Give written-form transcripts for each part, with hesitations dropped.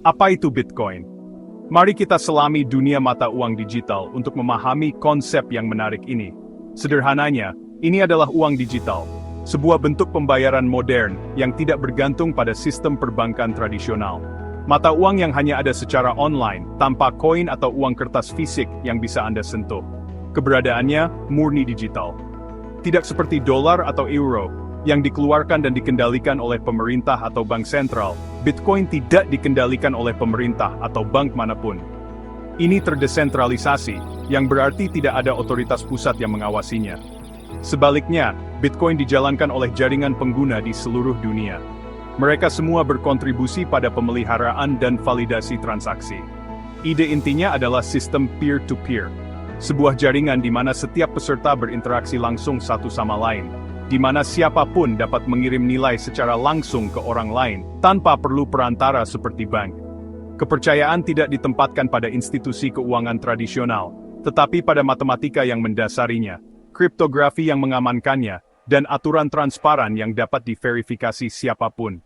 Apa itu Bitcoin? Mari kita selami dunia mata uang digital untuk memahami konsep yang menarik ini. Sederhananya, ini adalah uang digital, sebuah bentuk pembayaran modern yang tidak bergantung pada sistem perbankan tradisional. Mata uang yang hanya ada secara online, tanpa koin atau uang kertas fisik yang bisa Anda sentuh. Keberadaannya murni digital. Tidak seperti dolar atau euro, yang dikeluarkan dan dikendalikan oleh pemerintah atau bank sentral, Bitcoin tidak dikendalikan oleh pemerintah atau bank manapun. Ini terdesentralisasi, yang berarti tidak ada otoritas pusat yang mengawasinya. Sebaliknya, Bitcoin dijalankan oleh jaringan pengguna di seluruh dunia. Mereka semua berkontribusi pada pemeliharaan dan validasi transaksi. Ide intinya adalah sistem peer-to-peer, sebuah jaringan di mana setiap peserta berinteraksi langsung satu sama lain, di mana siapapun dapat mengirim nilai secara langsung ke orang lain, tanpa perlu perantara seperti bank. Kepercayaan tidak ditempatkan pada institusi keuangan tradisional, tetapi pada matematika yang mendasarinya, kriptografi yang mengamankannya, dan aturan transparan yang dapat diverifikasi siapapun.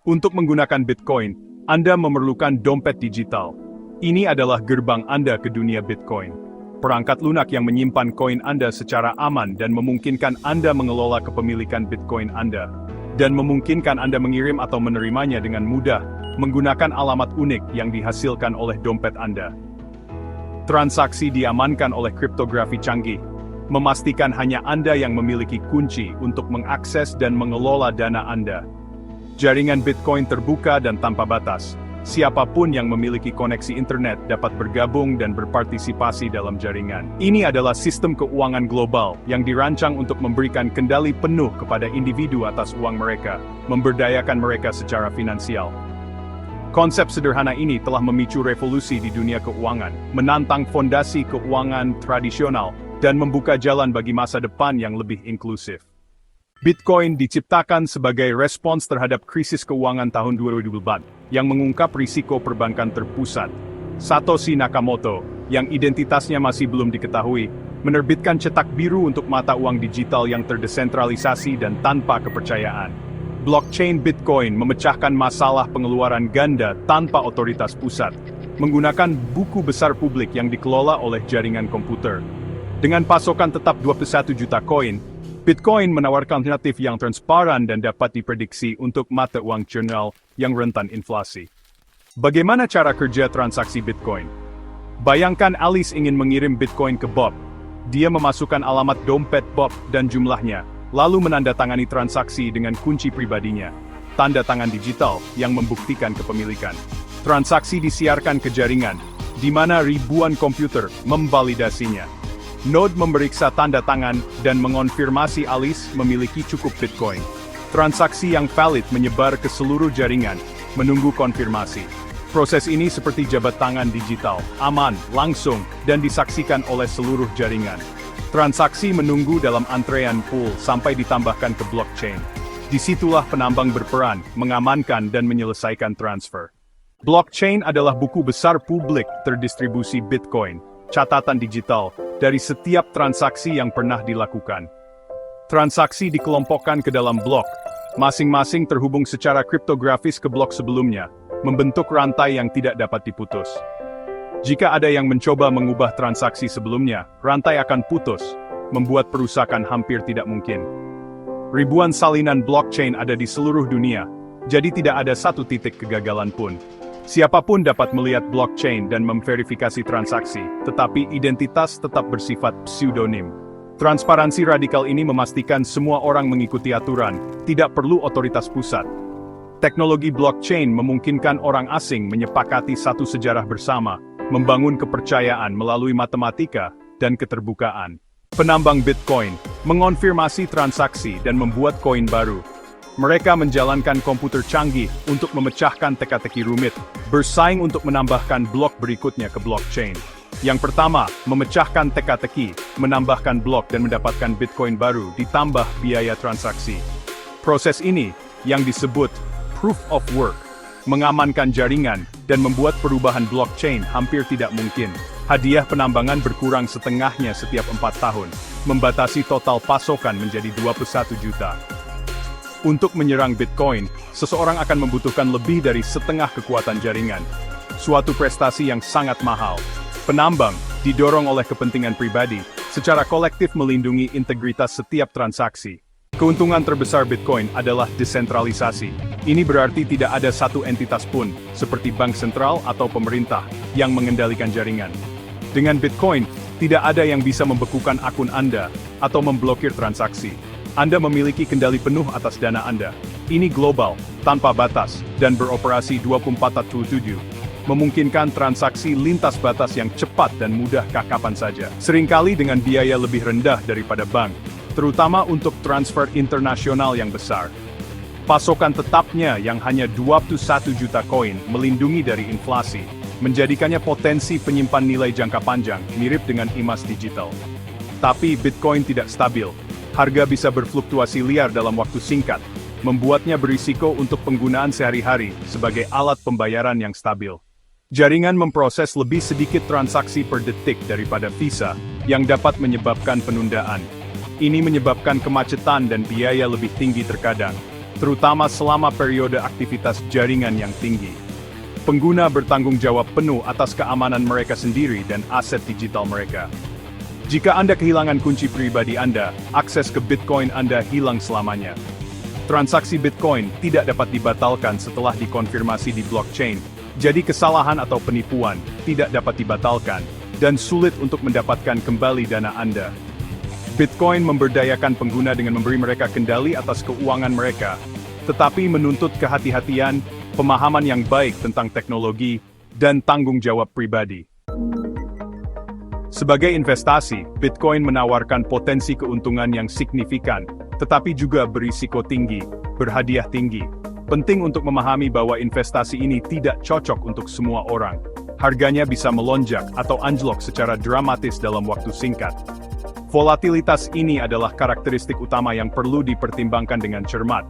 Untuk menggunakan Bitcoin, Anda memerlukan dompet digital. Ini adalah gerbang Anda ke dunia Bitcoin. Perangkat lunak yang menyimpan koin Anda secara aman dan memungkinkan Anda mengelola kepemilikan Bitcoin Anda. Dan memungkinkan Anda mengirim atau menerimanya dengan mudah, menggunakan alamat unik yang dihasilkan oleh dompet Anda. Transaksi diamankan oleh kriptografi canggih, memastikan hanya Anda yang memiliki kunci untuk mengakses dan mengelola dana Anda. Jaringan Bitcoin terbuka dan tanpa batas. Siapapun yang memiliki koneksi internet dapat bergabung dan berpartisipasi dalam jaringan. Ini adalah sistem keuangan global yang dirancang untuk memberikan kendali penuh kepada individu atas uang mereka, memberdayakan mereka secara finansial. Konsep sederhana ini telah memicu revolusi di dunia keuangan, menantang fondasi keuangan tradisional, dan membuka jalan bagi masa depan yang lebih inklusif. Bitcoin diciptakan sebagai respons terhadap krisis keuangan tahun 2024, yang mengungkap risiko perbankan terpusat. Satoshi Nakamoto, yang identitasnya masih belum diketahui, menerbitkan cetak biru untuk mata uang digital yang terdesentralisasi dan tanpa kepercayaan. Blockchain Bitcoin memecahkan masalah pengeluaran ganda tanpa otoritas pusat, menggunakan buku besar publik yang dikelola oleh jaringan komputer. Dengan pasokan tetap 21 juta koin, Bitcoin menawarkan alternatif yang transparan dan dapat diprediksi untuk mata uang jurnal yang rentan inflasi. Bagaimana cara kerja transaksi Bitcoin? Bayangkan Alice ingin mengirim Bitcoin ke Bob. Dia memasukkan alamat dompet Bob dan jumlahnya, lalu menandatangani transaksi dengan kunci pribadinya, tanda tangan digital yang membuktikan kepemilikan. Transaksi disiarkan ke jaringan, di mana ribuan komputer memvalidasinya. Node memeriksa tanda tangan dan mengonfirmasi Alice memiliki cukup Bitcoin. Transaksi yang valid menyebar ke seluruh jaringan, menunggu konfirmasi. Proses ini seperti jabat tangan digital, aman, langsung, dan disaksikan oleh seluruh jaringan. Transaksi menunggu dalam antrean pool sampai ditambahkan ke blockchain. Disitulah penambang berperan, mengamankan dan menyelesaikan transfer. Blockchain adalah buku besar publik terdistribusi Bitcoin, catatan digital, dari setiap transaksi yang pernah dilakukan. Transaksi dikelompokkan ke dalam blok, masing-masing terhubung secara kriptografis ke blok sebelumnya, membentuk rantai yang tidak dapat diputus. Jika ada yang mencoba mengubah transaksi sebelumnya, rantai akan putus, membuat perusakan hampir tidak mungkin. Ribuan salinan blockchain ada di seluruh dunia, jadi tidak ada satu titik kegagalan pun. Siapapun dapat melihat blockchain dan memverifikasi transaksi, tetapi identitas tetap bersifat pseudonim. Transparansi radikal ini memastikan semua orang mengikuti aturan, tidak perlu otoritas pusat. Teknologi blockchain memungkinkan orang asing menyepakati satu sejarah bersama, membangun kepercayaan melalui matematika dan keterbukaan. Penambang Bitcoin mengonfirmasi transaksi dan membuat koin baru. Mereka menjalankan komputer canggih untuk memecahkan teka-teki rumit, bersaing untuk menambahkan blok berikutnya ke blockchain. Yang pertama, memecahkan teka-teki, menambahkan blok dan mendapatkan Bitcoin baru ditambah biaya transaksi. Proses ini, yang disebut Proof of Work, mengamankan jaringan dan membuat perubahan blockchain hampir tidak mungkin. Hadiah penambangan berkurang setengahnya setiap 4 tahun, membatasi total pasokan menjadi 21 juta. Untuk menyerang Bitcoin, seseorang akan membutuhkan lebih dari setengah kekuatan jaringan. Suatu prestasi yang sangat mahal. Penambang, didorong oleh kepentingan pribadi, secara kolektif melindungi integritas setiap transaksi. Keuntungan terbesar Bitcoin adalah desentralisasi. Ini berarti tidak ada satu entitas pun, seperti bank sentral atau pemerintah, yang mengendalikan jaringan. Dengan Bitcoin, tidak ada yang bisa membekukan akun Anda, atau memblokir transaksi. Anda memiliki kendali penuh atas dana Anda. Ini global, tanpa batas, dan beroperasi 24/7, memungkinkan transaksi lintas batas yang cepat dan mudah kapan saja. Seringkali dengan biaya lebih rendah daripada bank, terutama untuk transfer internasional yang besar. Pasokan tetapnya yang hanya 21 juta koin melindungi dari inflasi, menjadikannya potensi penyimpan nilai jangka panjang, mirip dengan emas digital. Tapi Bitcoin tidak stabil. Harga bisa berfluktuasi liar dalam waktu singkat, membuatnya berisiko untuk penggunaan sehari-hari sebagai alat pembayaran yang stabil. Jaringan memproses lebih sedikit transaksi per detik daripada Visa, yang dapat menyebabkan penundaan. Ini menyebabkan kemacetan dan biaya lebih tinggi terkadang, terutama selama periode aktivitas jaringan yang tinggi. Pengguna bertanggung jawab penuh atas keamanan mereka sendiri dan aset digital mereka. Jika Anda kehilangan kunci pribadi Anda, akses ke Bitcoin Anda hilang selamanya. Transaksi Bitcoin tidak dapat dibatalkan setelah dikonfirmasi di blockchain, jadi kesalahan atau penipuan tidak dapat dibatalkan, dan sulit untuk mendapatkan kembali dana Anda. Bitcoin memberdayakan pengguna dengan memberi mereka kendali atas keuangan mereka, tetapi menuntut kehati-hatian, pemahaman yang baik tentang teknologi, dan tanggung jawab pribadi. Sebagai investasi, Bitcoin menawarkan potensi keuntungan yang signifikan, tetapi juga berisiko tinggi, berhadiah tinggi. Penting untuk memahami bahwa investasi ini tidak cocok untuk semua orang. Harganya bisa melonjak atau anjlok secara dramatis dalam waktu singkat. Volatilitas ini adalah karakteristik utama yang perlu dipertimbangkan dengan cermat.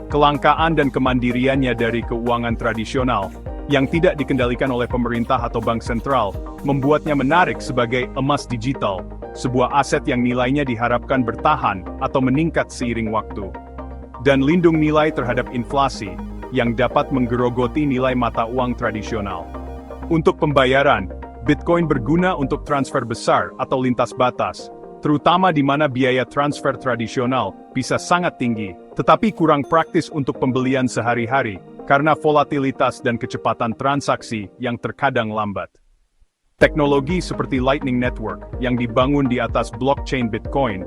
Kelangkaan dan kemandiriannya dari keuangan tradisional, yang tidak dikendalikan oleh pemerintah atau bank sentral, membuatnya menarik sebagai emas digital, sebuah aset yang nilainya diharapkan bertahan atau meningkat seiring waktu. Dan lindung nilai terhadap inflasi, yang dapat menggerogoti nilai mata uang tradisional. Untuk pembayaran, Bitcoin berguna untuk transfer besar atau lintas batas, terutama di mana biaya transfer tradisional bisa sangat tinggi, tetapi kurang praktis untuk pembelian sehari-hari, karena volatilitas dan kecepatan transaksi yang terkadang lambat. Teknologi seperti Lightning Network yang dibangun di atas blockchain Bitcoin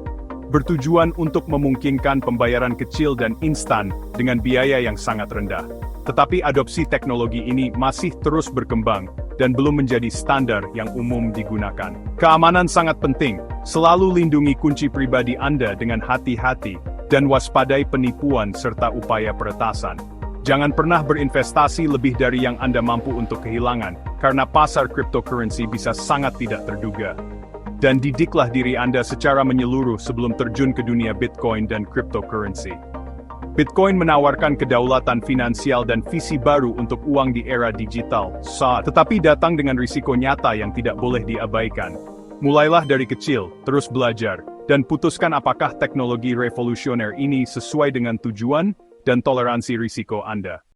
bertujuan untuk memungkinkan pembayaran kecil dan instan dengan biaya yang sangat rendah. Tetapi adopsi teknologi ini masih terus berkembang dan belum menjadi standar yang umum digunakan. Keamanan sangat penting. Selalu lindungi kunci pribadi Anda dengan hati-hati dan waspadai penipuan serta upaya peretasan. Jangan pernah berinvestasi lebih dari yang Anda mampu untuk kehilangan, karena pasar cryptocurrency bisa sangat tidak terduga. Dan didiklah diri Anda secara menyeluruh sebelum terjun ke dunia Bitcoin dan cryptocurrency. Bitcoin menawarkan kedaulatan finansial dan visi baru untuk uang di era digital, tetapi datang dengan risiko nyata yang tidak boleh diabaikan. Mulailah dari kecil, terus belajar, dan putuskan apakah teknologi revolusioner ini sesuai dengan tujuan dan toleransi risiko Anda.